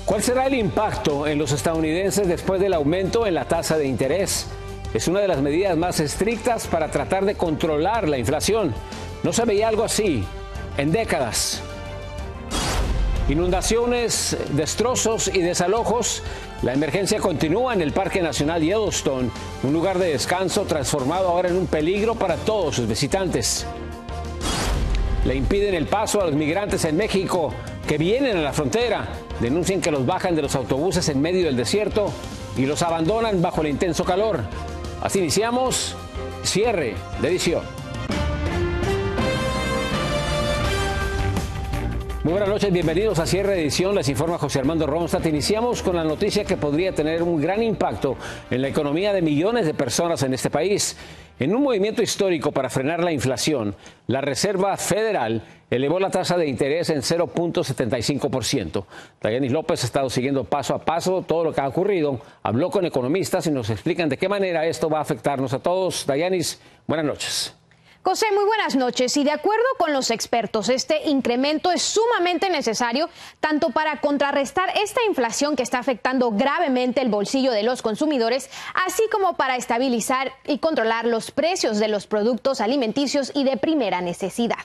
¿Cuál será el impacto en los estadounidenses después del aumento en la tasa de interés? Es una de las medidas más estrictas para tratar de controlar la inflación. No se veía algo así en décadas. Inundaciones, destrozos y desalojos. La emergencia continúa en el Parque Nacional Yellowstone, un lugar de descanso transformado ahora en un peligro para todos sus visitantes. Le impiden el paso a los migrantes en México que vienen a la frontera. Denuncian que los bajan de los autobuses en medio del desierto y los abandonan bajo el intenso calor. Así iniciamos cierre de edición. Muy buenas noches, bienvenidos a Cierre de Edición, les informa José Armando Ronstadt. Iniciamos con la noticia que podría tener un gran impacto en la economía de millones de personas en este país. En un movimiento histórico para frenar la inflación, la Reserva Federal elevó la tasa de interés en 0.75%. Dayanis López ha estado siguiendo paso a paso todo lo que ha ocurrido. Habló con economistas y nos explican de qué manera esto va a afectarnos a todos. Dayanis, buenas noches. José, muy buenas noches. Y de acuerdo con los expertos, este incremento es sumamente necesario tanto para contrarrestar esta inflación que está afectando gravemente el bolsillo de los consumidores, así como para estabilizar y controlar los precios de los productos alimenticios y de primera necesidad.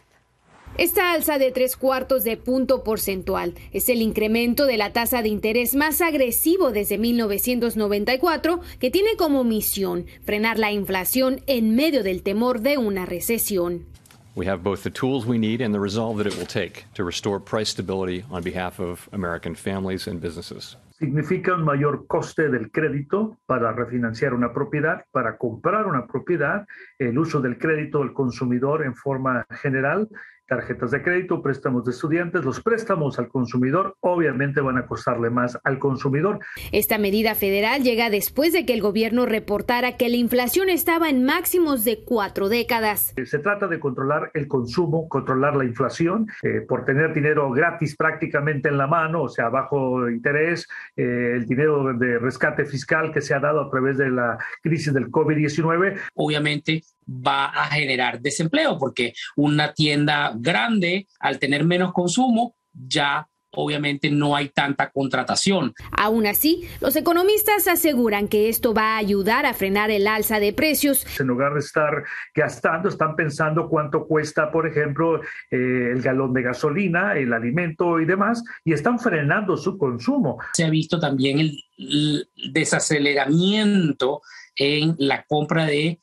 Esta alza de 0.75 puntos porcentual es el incremento de la tasa de interés más agresivo desde 1994, que tiene como misión frenar la inflación en medio del temor de una recesión. We have both the tools we need and the resolve that it will take to restore price stability on behalf of American families and businesses. Significa un mayor coste del crédito para refinanciar una propiedad, para comprar una propiedad, el uso del crédito del consumidor en forma general, tarjetas de crédito, préstamos de estudiantes. Los préstamos al consumidor obviamente van a costarle más al consumidor. Esta medida federal llega después de que el gobierno reportara que la inflación estaba en máximos de 4 décadas. Se trata de controlar el consumo, controlar la inflación, por tener dinero gratis prácticamente en la mano, o sea, bajo interés, el dinero de rescate fiscal que se ha dado a través de la crisis del COVID-19. Obviamente va a generar desempleo porque una tienda grande, al tener menos consumo, ya obviamente no hay tanta contratación. Aún así, los economistas aseguran que esto va a ayudar a frenar el alza de precios. En lugar de estar gastando, están pensando cuánto cuesta, por ejemplo, el galón de gasolina, el alimento y demás, y están frenando su consumo. Se ha visto también el desaceleramiento en la compra de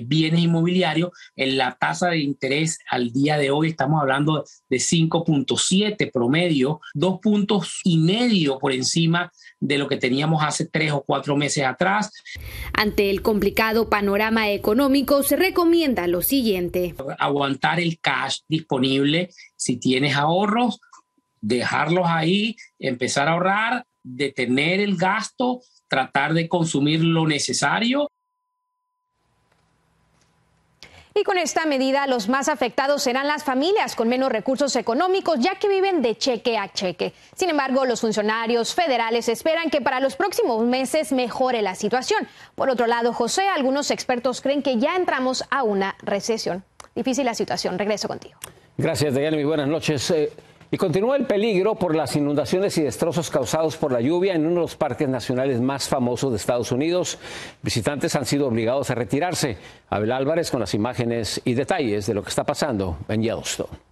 bienes inmobiliarios. En la tasa de interés al día de hoy estamos hablando de 5.7 promedio, 2.5 puntos por encima de lo que teníamos hace 3 o 4 meses atrás. Ante el complicado panorama económico, se recomienda lo siguiente: aguantar el cash disponible. Si tienes ahorros, dejarlos ahí, empezar a ahorrar, detener el gasto, tratar de consumir lo necesario. Y con esta medida, los más afectados serán las familias con menos recursos económicos, ya que viven de cheque a cheque. Sin embargo, los funcionarios federales esperan que para los próximos meses mejore la situación. Por otro lado, José, algunos expertos creen que ya entramos a una recesión. Difícil la situación. Regreso contigo. Gracias, Dayani. Buenas noches. Y continúa el peligro por las inundaciones y destrozos causados por la lluvia en uno de los parques nacionales más famosos de Estados Unidos. Visitantes han sido obligados a retirarse. Abel Álvarez con las imágenes y detalles de lo que está pasando en Yellowstone.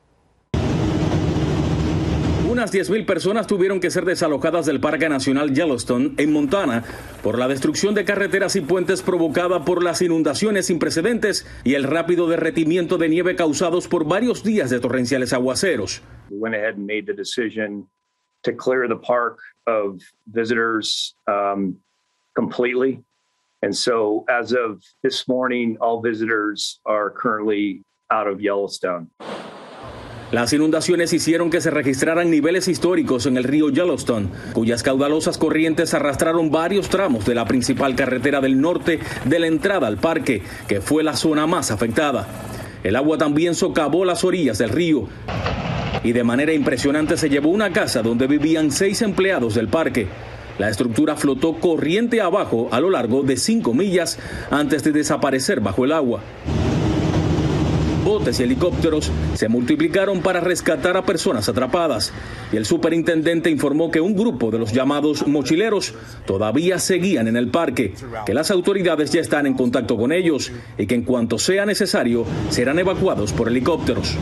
Unas 10,000 personas tuvieron que ser desalojadas del Parque Nacional Yellowstone en Montana por la destrucción de carreteras y puentes provocada por las inundaciones sin precedentes y el rápido derretimiento de nieve causados por varios días de torrenciales aguaceros. We went ahead and made the decision to clear the park of visitors completely. And so as of this morning, all visitors are currently out of Yellowstone. Las inundaciones hicieron que se registraran niveles históricos en el río Yellowstone, cuyas caudalosas corrientes arrastraron varios tramos de la principal carretera del norte de la entrada al parque, que fue la zona más afectada. El agua también socavó las orillas del río y de manera impresionante se llevó una casa donde vivían 6 empleados del parque. La estructura flotó corriente abajo a lo largo de 5 millas antes de desaparecer bajo el agua. botes y helicópteros se multiplicaron para rescatar a personas atrapadas. Y el superintendente informó que un grupo de los llamados mochileros todavía seguían en el parque, que las autoridades ya están en contacto con ellos y que en cuanto sea necesario serán evacuados por helicópteros.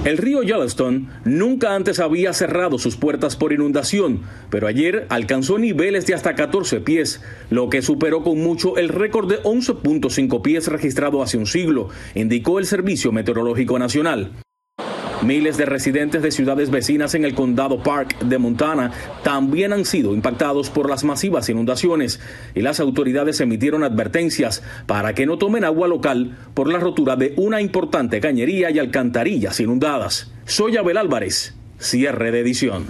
El río Yellowstone nunca antes había cerrado sus puertas por inundación, pero ayer alcanzó niveles de hasta 14 pies, lo que superó con mucho el récord de 11.5 pies registrado hace un siglo, indicó el Servicio Meteorológico Nacional. Miles de residentes de ciudades vecinas en el condado Park de Montana también han sido impactados por las masivas inundaciones y las autoridades emitieron advertencias para que no tomen agua local por la rotura de una importante cañería y alcantarillas inundadas. Soy Abel Álvarez, cierre de edición.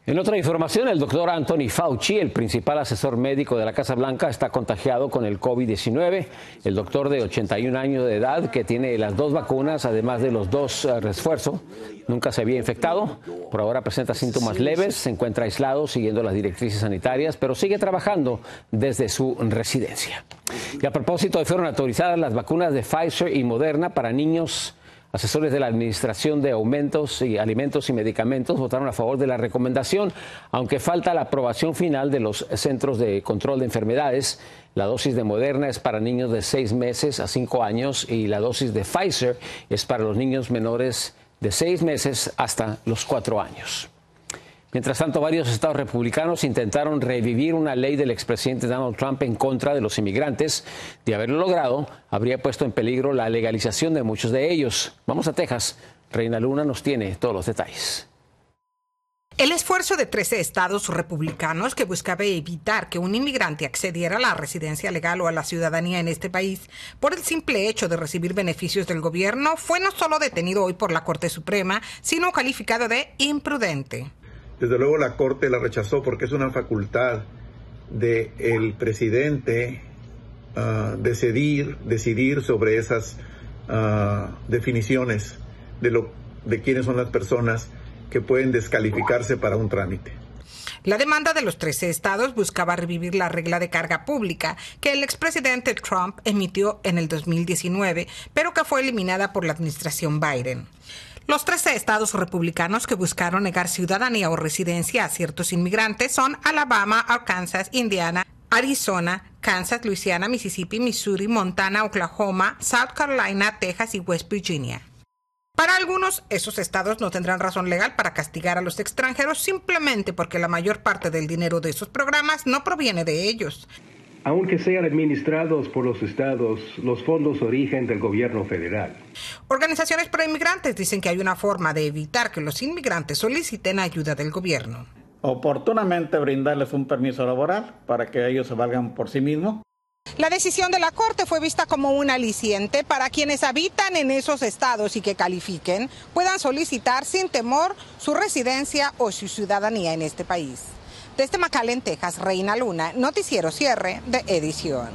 En otra información, el doctor Anthony Fauci, el principal asesor médico de la Casa Blanca, está contagiado con el COVID-19. El doctor de 81 años de edad, que tiene las 2 vacunas, además de los 2 refuerzos, nunca se había infectado. Por ahora presenta síntomas leves, se encuentra aislado siguiendo las directrices sanitarias, pero sigue trabajando desde su residencia. Y a propósito, hoy fueron autorizadas las vacunas de Pfizer y Moderna para niños. Asesores de la Administración de Alimentos y Medicamentos votaron a favor de la recomendación, aunque falta la aprobación final de los Centros de Control de Enfermedades. La dosis de Moderna es para niños de 6 meses a 5 años y la dosis de Pfizer es para los niños menores de 6 meses hasta los 4 años. Mientras tanto, varios estados republicanos intentaron revivir una ley del expresidente Donald Trump en contra de los inmigrantes. De haberlo logrado, habría puesto en peligro la legalización de muchos de ellos. Vamos a Texas. Reina Luna nos tiene todos los detalles. El esfuerzo de 13 estados republicanos que buscaba evitar que un inmigrante accediera a la residencia legal o a la ciudadanía en este país por el simple hecho de recibir beneficios del gobierno fue no solo detenido hoy por la Corte Suprema, sino calificado de imprudente. Desde luego la Corte la rechazó porque es una facultad del presidente decidir sobre esas definiciones de quiénes son las personas que pueden descalificarse para un trámite. La demanda de los 13 estados buscaba revivir la regla de carga pública que el expresidente Trump emitió en el 2019, pero que fue eliminada por la administración Biden. Los 13 estados republicanos que buscaron negar ciudadanía o residencia a ciertos inmigrantes son Alabama, Arkansas, Indiana, Arizona, Kansas, Luisiana, Mississippi, Missouri, Montana, Oklahoma, South Carolina, Texas y West Virginia. Para algunos, esos estados no tendrán razón legal para castigar a los extranjeros simplemente porque la mayor parte del dinero de esos programas no proviene de ellos. Aunque sean administrados por los estados, los fondos origen del gobierno federal. Organizaciones pro inmigrantes dicen que hay una forma de evitar que los inmigrantes soliciten ayuda del gobierno. Oportunamente brindarles un permiso laboral para que ellos se valgan por sí mismos. La decisión de la Corte fue vista como un aliciente para quienes habitan en esos estados y que califiquen puedan solicitar sin temor su residencia o su ciudadanía en este país. Desde McAllen, Texas, Reina Luna, noticiero cierre de edición.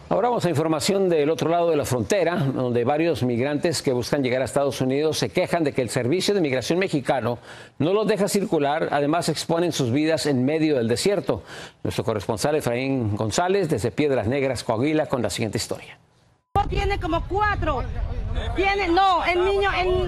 Ahora vamos a información del otro lado de la frontera, donde varios migrantes que buscan llegar a Estados Unidos se quejan de que el Servicio de Migración mexicano no los deja circular, además exponen sus vidas en medio del desierto. Nuestro corresponsal Efraín González desde Piedras Negras, Coahuila, con la siguiente historia. Tiene como 4.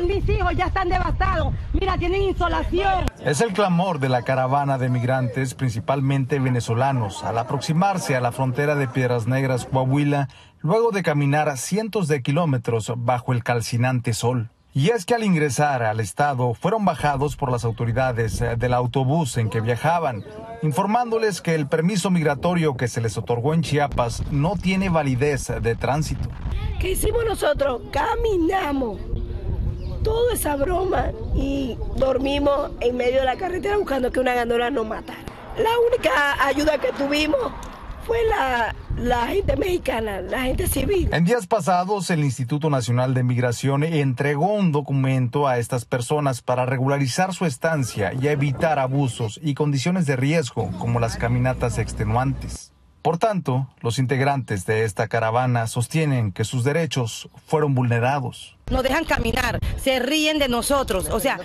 Mis hijos ya están devastados. Mira, tienen insolación. Es el clamor de la caravana de migrantes, principalmente venezolanos, al aproximarse a la frontera de Piedras Negras, Coahuila, luego de caminar cientos de kilómetros bajo el calcinante sol. Y es que al ingresar al estado fueron bajados por las autoridades del autobús en que viajaban, informándoles que el permiso migratorio que se les otorgó en Chiapas no tiene validez de tránsito. ¿Qué hicimos nosotros? Caminamos toda esa broma y dormimos en medio de la carretera buscando que una gandola nos matara. La única ayuda que tuvimos fue la gente mexicana, la gente civil. En días pasados, el Instituto Nacional de Migración entregó un documento a estas personas para regularizar su estancia y evitar abusos y condiciones de riesgo, como las caminatas extenuantes. Por tanto, los integrantes de esta caravana sostienen que sus derechos fueron vulnerados. Nos dejan caminar, se ríen de nosotros, o sea,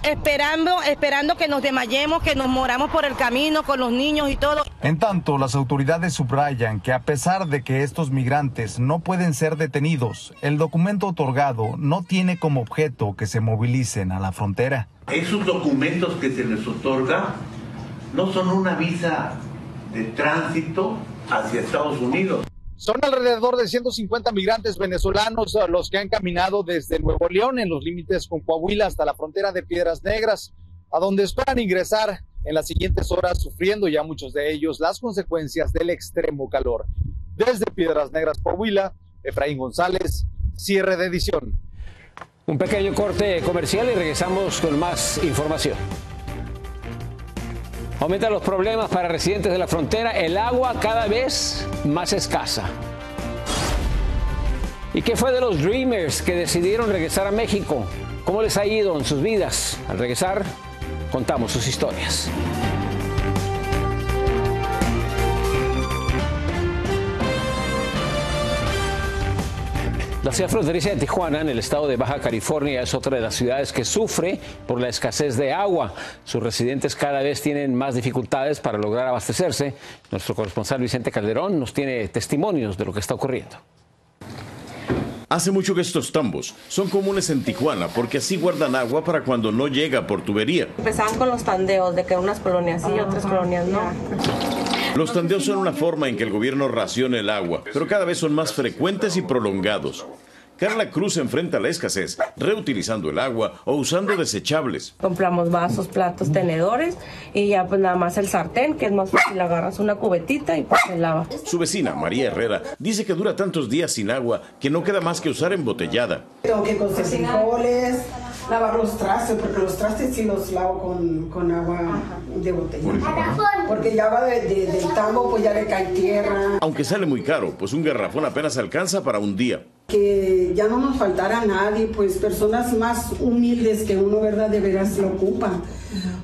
esperando que nos desmayemos, que nos moramos por el camino con los niños y todo. En tanto, las autoridades subrayan que a pesar de que estos migrantes no pueden ser detenidos, el documento otorgado no tiene como objeto que se movilicen a la frontera. Esos documentos que se les otorga no son una visa de tránsito hacia Estados Unidos. Son alrededor de 150 migrantes venezolanos los que han caminado desde Nuevo León en los límites con Coahuila hasta la frontera de Piedras Negras, a donde esperan ingresar en las siguientes horas, sufriendo ya muchos de ellos las consecuencias del extremo calor. Desde Piedras Negras, Coahuila, Efraín González, cierre de edición. Un pequeño corte comercial y regresamos con más información. Aumentan los problemas para residentes de la frontera, el agua cada vez más escasa. ¿Y qué fue de los Dreamers que decidieron regresar a México? ¿Cómo les ha ido en sus vidas? Al regresar, contamos sus historias. La ciudad fronteriza de Tijuana, en el estado de Baja California, es otra de las ciudades que sufre por la escasez de agua. Sus residentes cada vez tienen más dificultades para lograr abastecerse. Nuestro corresponsal Vicente Calderón nos tiene testimonios de lo que está ocurriendo. Hace mucho que estos tambos son comunes en Tijuana porque así guardan agua para cuando no llega por tubería. Empezaban con los tandeos de que unas colonias sí y otras colonias no. Los tandeos son una forma en que el gobierno raciona el agua, pero cada vez son más frecuentes y prolongados. Carla Cruz enfrenta la escasez reutilizando el agua o usando desechables. Compramos vasos, platos, tenedores y ya pues nada más el sartén, que es más fácil, agarras una cubetita y pues se lava. Su vecina, María Herrera, dice que dura tantos días sin agua que no queda más que usar embotellada. Tengo que cocer frijoles, lavar los trastes, porque los trastes sí los lavo con agua de botella. Porque ya va del tambo, pues ya le cae tierra. Aunque sale muy caro, pues un garrafón apenas alcanza para un día. Que ya no nos faltara nadie, pues personas más humildes que uno, ¿verdad? De veras lo ocupan.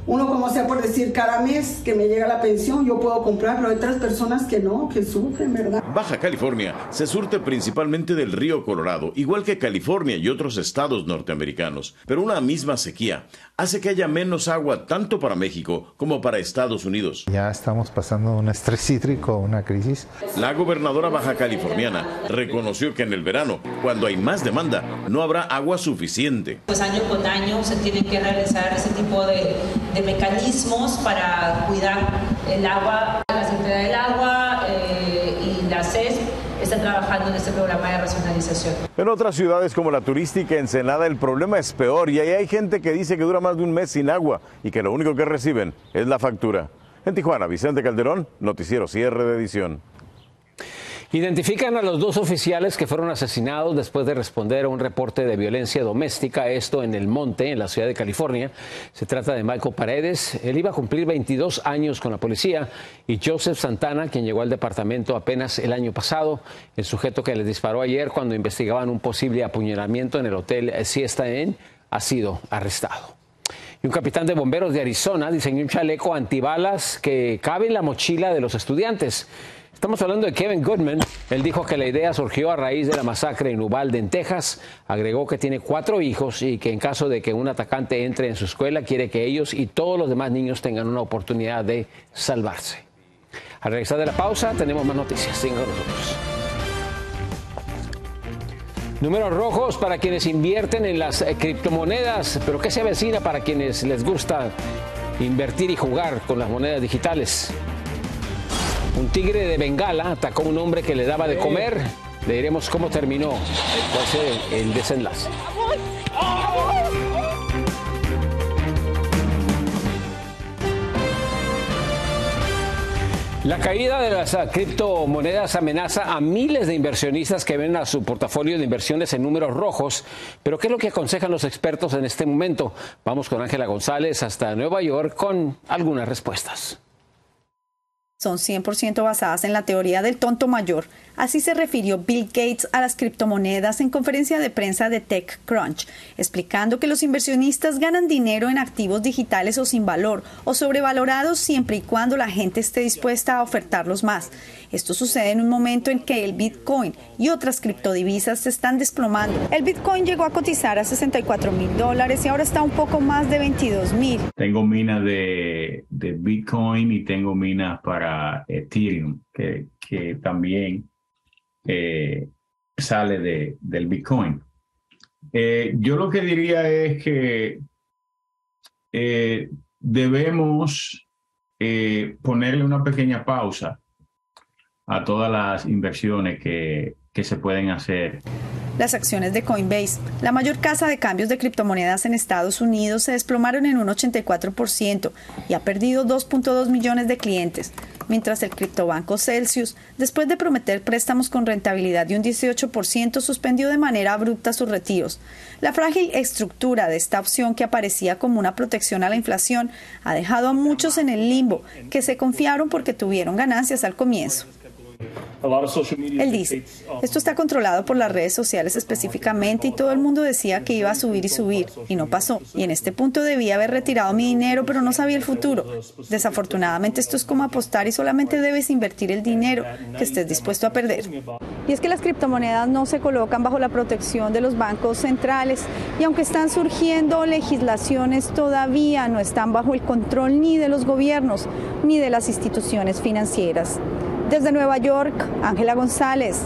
Uno, como sea por decir, cada mes que me llega la pensión yo puedo comprar, pero hay otras personas que no, que sufren, ¿verdad? Baja California se surte principalmente del río Colorado, igual que California y otros estados norteamericanos. Pero una misma sequía hace que haya menos agua tanto para México como para Estados Unidos. Ya estamos pasando un estrés hídrico, una crisis. La gobernadora baja californiana reconoció que en el verano, cuando hay más demanda, no habrá agua suficiente. Pues año con año se tienen que realizar ese tipo de mecanismos para cuidar el agua. La Secretaría del Agua y la CES están trabajando en este programa de racionalización. En otras ciudades como la turística Ensenada el problema es peor y ahí hay gente que dice que dura más de un mes sin agua y que lo único que reciben es la factura. En Tijuana, Vicente Calderón, Noticiero Cierre de Edición. Identifican a los dos oficiales que fueron asesinados después de responder a un reporte de violencia doméstica, esto en El Monte, en la ciudad de California. Se trata de Michael Paredes, él iba a cumplir 22 años con la policía, y Joseph Santana, quien llegó al departamento apenas el año pasado, el sujeto que les disparó ayer cuando investigaban un posible apuñalamiento en el hotel Siesta Inn, ha sido arrestado. Y un capitán de bomberos de Arizona diseñó un chaleco antibalas que cabe en la mochila de los estudiantes. Estamos hablando de Kevin Goodman. Él dijo que la idea surgió a raíz de la masacre en Uvalde, en Texas. Agregó que tiene 4 hijos y que en caso de que un atacante entre en su escuela, quiere que ellos y todos los demás niños tengan una oportunidad de salvarse. Al regresar de la pausa, tenemos más noticias. Sigan con nosotros. Números rojos para quienes invierten en las criptomonedas, pero ¿qué se avecina para quienes les gusta invertir y jugar con las monedas digitales? Un tigre de Bengala atacó a un hombre que le daba de comer. Le diremos cómo terminó, cuál fue el desenlace. La caída de las criptomonedas amenaza a miles de inversionistas que ven a su portafolio de inversiones en números rojos. Pero ¿qué es lo que aconsejan los expertos en este momento? Vamos con Ángela González hasta Nueva York con algunas respuestas. son 100% basadas en la teoría del tonto mayor. Así se refirió Bill Gates a las criptomonedas en conferencia de prensa de TechCrunch, explicando que los inversionistas ganan dinero en activos digitales o sin valor o sobrevalorados siempre y cuando la gente esté dispuesta a ofertarlos más. Esto sucede en un momento en que el Bitcoin y otras criptodivisas se están desplomando. El Bitcoin llegó a cotizar a $64,000 y ahora está un poco más de $22,000. Tengo minas de Bitcoin y tengo minas para Ethereum, que también sale del Bitcoin. Yo lo que diría es que debemos ponerle una pequeña pausa a todas las inversiones que se pueden hacer. Las acciones de Coinbase, la mayor casa de cambios de criptomonedas en Estados Unidos, se desplomaron en un 84% y ha perdido 2.2 millones de clientes, mientras el criptobanco Celsius, después de prometer préstamos con rentabilidad de un 18%, suspendió de manera abrupta sus retiros. La frágil estructura de esta opción, que aparecía como una protección a la inflación, ha dejado a muchos en el limbo, que se confiaron porque tuvieron ganancias al comienzo. Él dice, esto está controlado por las redes sociales específicamente y todo el mundo decía que iba a subir y no pasó. Y en este punto debía haber retirado mi dinero, pero no sabía el futuro. Desafortunadamente esto es como apostar y solamente debes invertir el dinero que estés dispuesto a perder. Y es que las criptomonedas no se colocan bajo la protección de los bancos centrales y aunque están surgiendo legislaciones, todavía no están bajo el control ni de los gobiernos ni de las instituciones financieras. Desde Nueva York, Ángela González,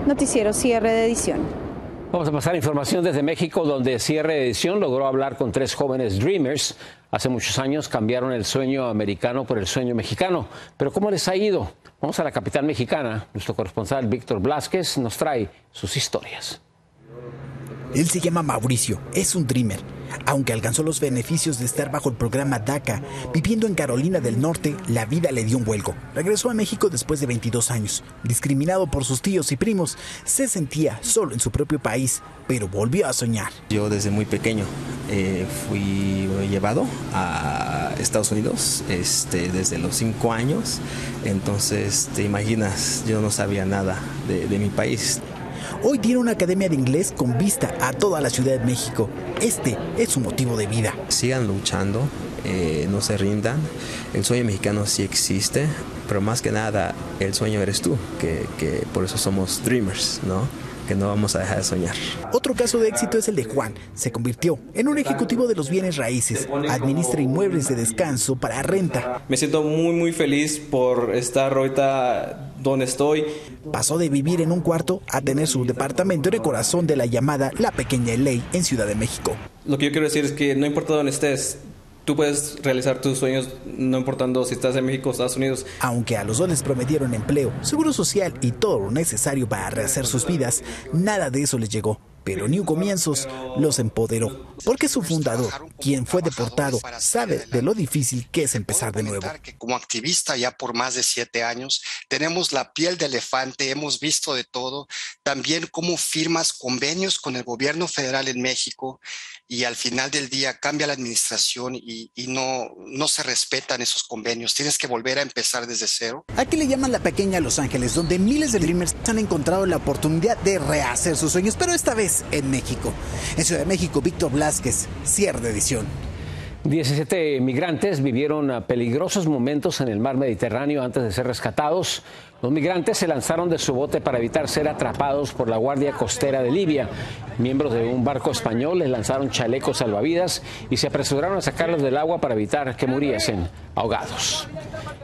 Noticiero Cierre de Edición. Vamos a pasar a información desde México, donde Cierre de Edición logró hablar con 3 jóvenes Dreamers. Hace muchos años cambiaron el sueño americano por el sueño mexicano. Pero ¿cómo les ha ido? Vamos a la capital mexicana. Nuestro corresponsal Víctor Blázquez nos trae sus historias. Él se llama Mauricio, es un Dreamer. Aunque alcanzó los beneficios de estar bajo el programa DACA, viviendo en Carolina del Norte, la vida le dio un vuelco. Regresó a México después de 22 años. Discriminado por sus tíos y primos, se sentía solo en su propio país, pero volvió a soñar. Yo desde muy pequeño fui llevado a Estados Unidos desde los 5 años. Entonces, te imaginas, yo no sabía nada de mi país. Hoy tiene una academia de inglés con vista a toda la Ciudad de México. Este es su motivo de vida. Sigan luchando, no se rindan. El sueño mexicano sí existe, pero más que nada el sueño eres tú, que por eso somos Dreamers, ¿no? Que no vamos a dejar de soñar. Otro caso de éxito es el de Juan. Se convirtió en un ejecutivo de los bienes raíces. Administra inmuebles de descanso para renta. Me siento muy feliz por estar ahorita donde estoy. Pasó de vivir en un cuarto a tener su departamento en el corazón de la llamada La Pequeña LA en Ciudad de México. Lo que yo quiero decir es que no importa dónde estés, tú puedes realizar tus sueños no importando si estás en México o Estados Unidos. Aunque a los dos les prometieron empleo, seguro social y todo lo necesario para rehacer sus vidas, nada de eso les llegó. Pero New Comienzos los empoderó, porque su fundador, quien fue deportado, sabe de lo difícil que es empezar de nuevo. Como activista ya por más de 7 años, tenemos la piel de elefante, hemos visto de todo, también cómo firmas convenios con el gobierno federal en México y al final del día cambia la administración y no se respetan esos convenios, tienes que volver a empezar desde cero. Aquí le llaman La Pequeña Los Ángeles, donde miles de Dreamers han encontrado la oportunidad de rehacer sus sueños, pero esta vez en México. En Ciudad de México, Víctor Blázquez, Cierre de Edición. 17 migrantes vivieron peligrosos momentos en el mar Mediterráneo antes de ser rescatados. Los migrantes se lanzaron de su bote para evitar ser atrapados por la Guardia Costera de Libia. Miembros de un barco español les lanzaron chalecos salvavidas y se apresuraron a sacarlos del agua para evitar que muriesen ahogados.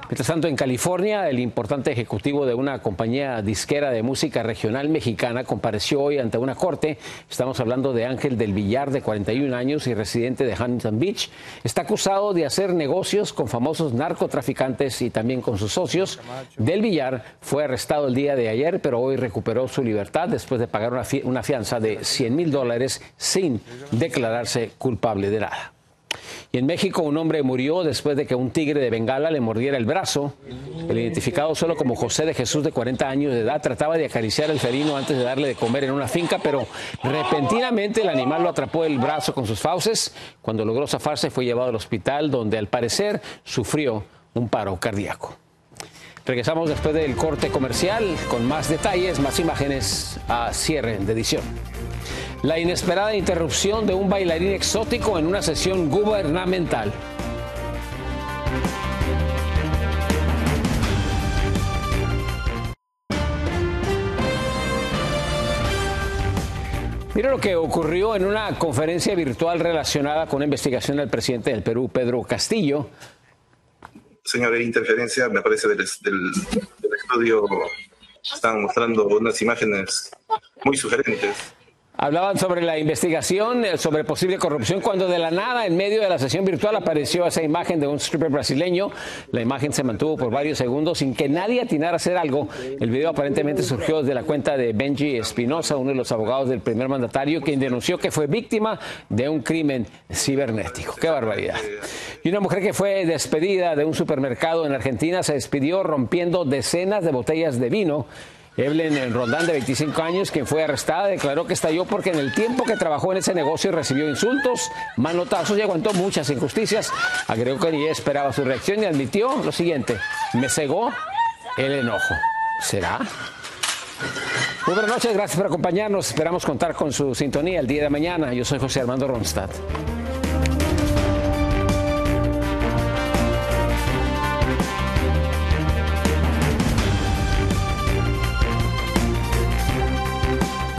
Mientras tanto, en California, el importante ejecutivo de una compañía disquera de música regional mexicana compareció hoy ante una corte. Estamos hablando de Ángel del Villar, de 41 años y residente de Huntington Beach. Está acusado de hacer negocios con famosos narcotraficantes y también con sus socios. Del Villar fue arrestado el día de ayer, pero hoy recuperó su libertad después de pagar una fianza de $100,000 sin declararse culpable de nada. Y en México, un hombre murió después de que un tigre de Bengala le mordiera el brazo. El identificado solo como José de Jesús, de 40 años de edad, trataba de acariciar al felino antes de darle de comer en una finca, pero repentinamente el animal lo atrapó el brazo con sus fauces. Cuando logró zafarse, fue llevado al hospital, donde al parecer sufrió un paro cardíaco. Regresamos después del corte comercial con más detalles, más imágenes a cierre de edición. La inesperada interrupción de un bailarín exótico en una sesión gubernamental. Mira lo que ocurrió en una conferencia virtual relacionada con una investigación del presidente del Perú, Pedro Castillo. Señor, interferencia, me parece, del estudio. Están mostrando unas imágenes muy sugerentes. Hablaban sobre la investigación, sobre posible corrupción, cuando de la nada, en medio de la sesión virtual, apareció esa imagen de un stripper brasileño. La imagen se mantuvo por varios segundos sin que nadie atinara a hacer algo. El video aparentemente surgió desde la cuenta de Benji Espinosa, uno de los abogados del primer mandatario, quien denunció que fue víctima de un crimen cibernético. ¡Qué barbaridad! Y una mujer que fue despedida de un supermercado en Argentina se despidió rompiendo decenas de botellas de vino. Evelyn Rondán, de 25 años, quien fue arrestada, declaró que estalló porque en el tiempo que trabajó en ese negocio recibió insultos, manotazos y aguantó muchas injusticias. Agregó que ni esperaba su reacción y admitió lo siguiente: me cegó el enojo. ¿Será? Muy buenas noches, gracias por acompañarnos. Esperamos contar con su sintonía el día de mañana. Yo soy José Armando Ronstadt.